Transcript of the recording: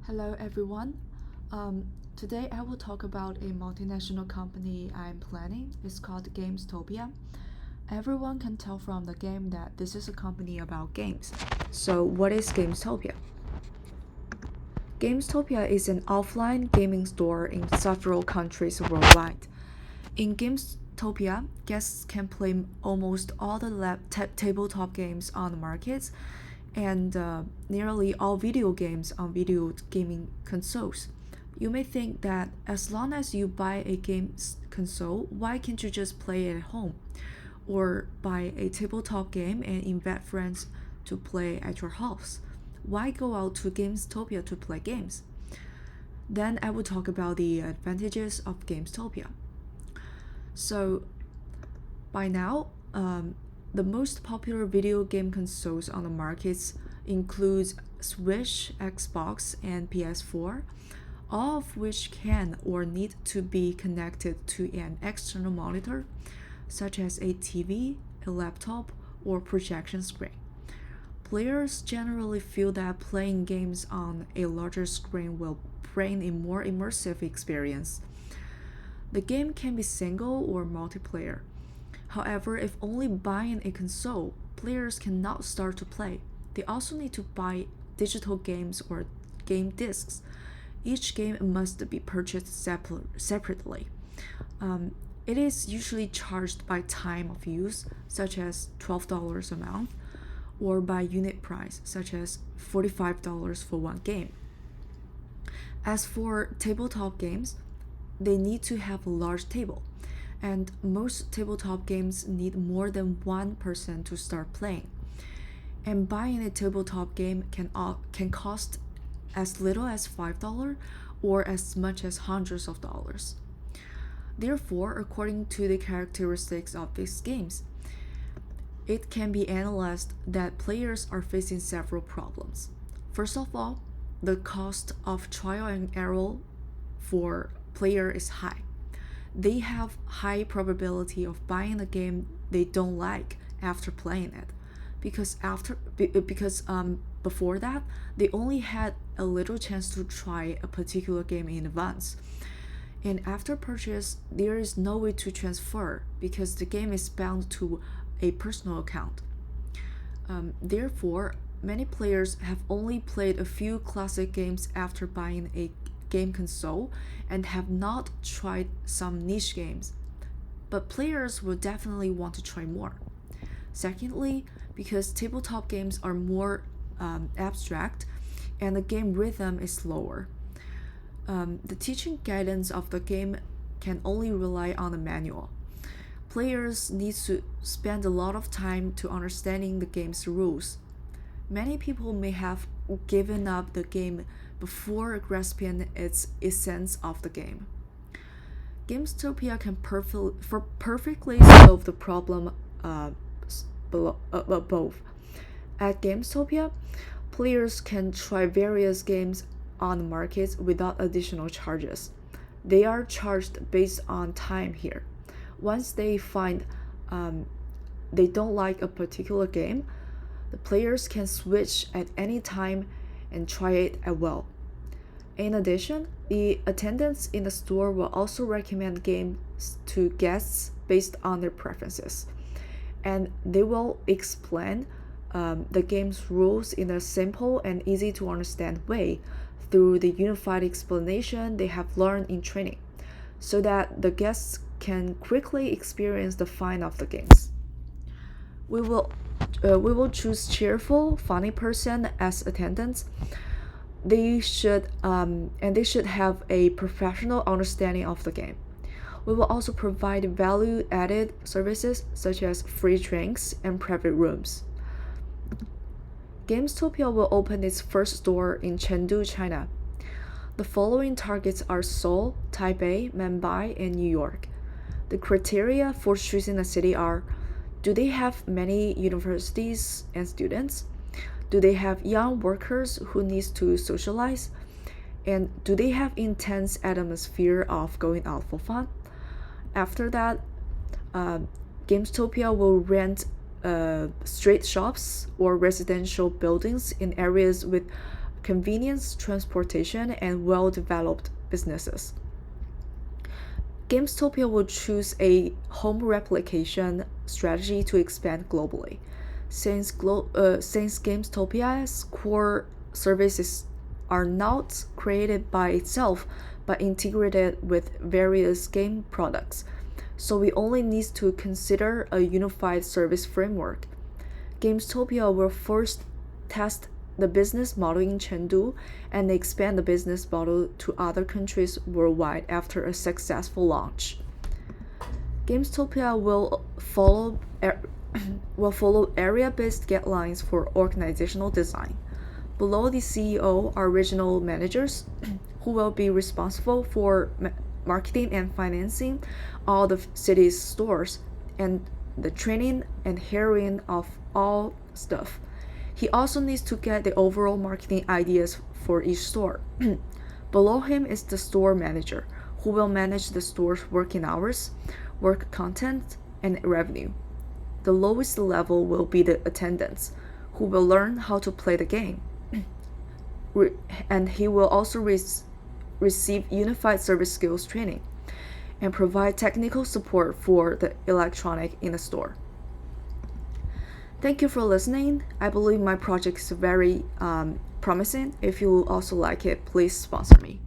Hello everyone. Today I will talk about a multinational company I'm planning. It's called Gamestopia. Everyone can tell from the game that this is a company about games. So, what is Gamestopia? Gamestopia is an offline gaming store in several countries worldwide. In Gamestopia, guests can play almost all the tabletop games on the market and nearly all video games on video gaming consoles. You may think that as long as you buy a game console, why can't you just play it at home? Or buy a tabletop game and invite friends to play at your house? Why go out to Gamestopia to play games? Then I will talk about the advantages of Gamestopia. So, by now, the most popular video game consoles on the markets includes Switch, Xbox, and PS4, all of which can or need to be connected to an external monitor, such as a TV, a laptop, or projection screen. Players generally feel that playing games on a larger screen will bring a more immersive experience. The game can be single or multiplayer. However, if only buying a console, players cannot start to play. They also need to buy digital games or game discs. Each game must be purchased separately. It is usually charged by time of use, such as $12 a month, or by unit price, such as $45 for one game. As for tabletop games, they need to have a large table, and most tabletop games need more than one person to start playing. And buying a tabletop game can cost as little as $5 or as much as hundreds of dollars. Therefore, according to the characteristics of these games, it can be analyzed that players are facing several problems. First of all, the cost of trial and error for player is high. They have high probability of buying a game they don't like after playing it because before that they only had a little chance to try a particular game in advance, and after purchase there is no way to transfer because the game is bound to a personal account. Therefore, many players have only played a few classic games after buying a game console and have not tried some niche games. But players will definitely want to try more. Secondly, because tabletop games are more abstract and the game rhythm is slower. The teaching guidance of the game can only rely on the manual. Players need to spend a lot of time to understanding the game's rules. Many people may have given up the game before grasping its essence of the game. Gamestopia can perfectly solve the problem both. At Gamestopia, players can try various games on the market without additional charges. They are charged based on time here. Once they find they don't like a particular game, the players can switch at any time and try it at will. In addition, the attendants in the store will also recommend games to guests based on their preferences, and they will explain the game's rules in a simple and easy to understand way through the unified explanation they have learned in training, so that the guests can quickly experience the fun of the games. We will choose cheerful, funny person as attendants. They should have a professional understanding of the game. We will also provide value-added services such as free drinks and private rooms. Gamestopia will open its first store in Chengdu, China. The following targets are Seoul, Taipei, Mumbai, and New York. The criteria for choosing a city are: do they have many universities and students? Do they have young workers who need to socialize? And do they have intense atmosphere of going out for fun? After that, Gamestopia will rent street shops or residential buildings in areas with convenience, transportation, and well-developed businesses. Gamestopia will choose a home replication strategy to expand globally. Since Gamestopia's core services are not created by itself but integrated with various game products, so we only need to consider a unified service framework. Gamestopia will first test the business model in Chengdu and expand the business model to other countries worldwide after a successful launch. Gamestopia will follow area-based guidelines for organizational design. Below the CEO are regional managers who will be responsible for marketing and financing all the city's stores and the training and hiring of all staff. He also needs to get the overall marketing ideas for each store. Below him is the store manager, who will manage the store's working hours, work content, and revenue. The lowest level will be the attendants, who will learn how to play the game. And he will also receive unified service skills training and provide technical support for the electronic in the store. Thank you for listening. I believe my project is very promising. If you also like it, please sponsor me.